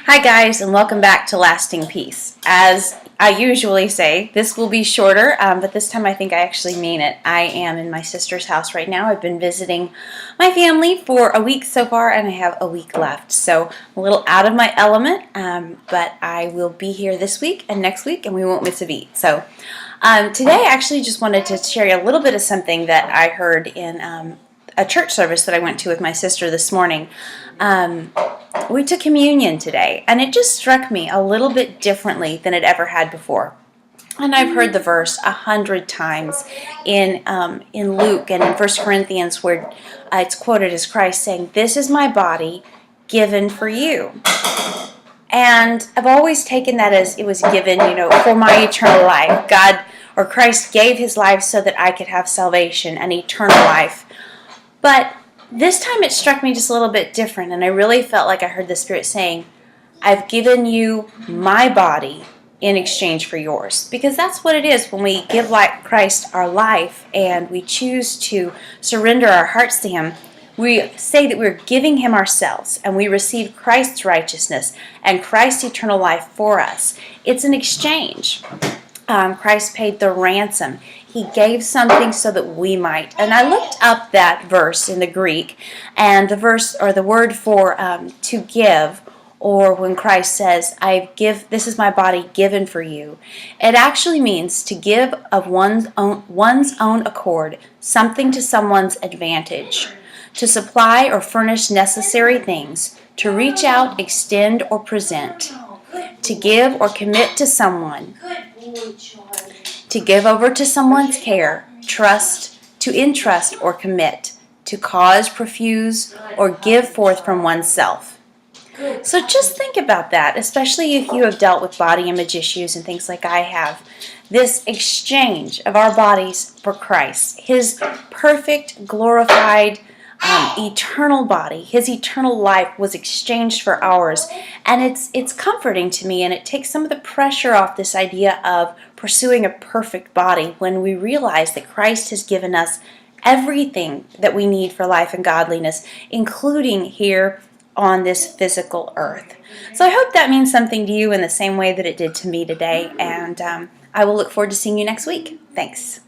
Hi guys, and welcome back to Lasting Peace. As I usually say, this will be shorter, but this time I think I actually mean it. I am in my sister's house right now. I've been visiting my family for a week so far, and I have a week left. So I'm a little out of my element, but I will be here this week and next week, and we won't miss a beat. So today I actually just wanted to share a little bit of something that I heard in a church service that I went to with my sister this morning. We took communion today, and it just struck me a little bit differently than it ever had before. And I've heard the verse 100 times in Luke and in 1 Corinthians where it's quoted as Christ saying, "This is my body given for you." And I've always taken that as it was given, for my eternal life. God or Christ gave his life so that I could have salvation and eternal life. But this time it struck me just a little bit different, and I really felt like I heard the Spirit saying, I've given you my body in exchange for yours. Because that's what it is when we give Christ our life and we choose to surrender our hearts to him. We say that we're giving him ourselves, and we receive Christ's righteousness and Christ's eternal life for us. It's an exchange. Christ paid the ransom. He gave something so that we might. And I looked up that verse in the Greek, and the verse or the word for to give, or when Christ says, this is my body given for you, it actually means to give of one's own accord something to someone's advantage, to supply or furnish necessary things, to reach out, extend, or present, to give or commit to someone, to give over to someone's care, trust, to entrust or commit, to cause, profuse, or give forth from oneself. So just think about that, especially if you have dealt with body image issues and things like I have. This exchange of our bodies for Christ, his perfect, glorified, eternal body, his eternal life was exchanged for ours, and it's comforting to me, and it takes some of the pressure off this idea of pursuing a perfect body when we realize that Christ has given us everything that we need for life and godliness, including here on this physical earth. So I hope that means something to you in the same way that it did to me today, and I will look forward to seeing you next week. Thanks.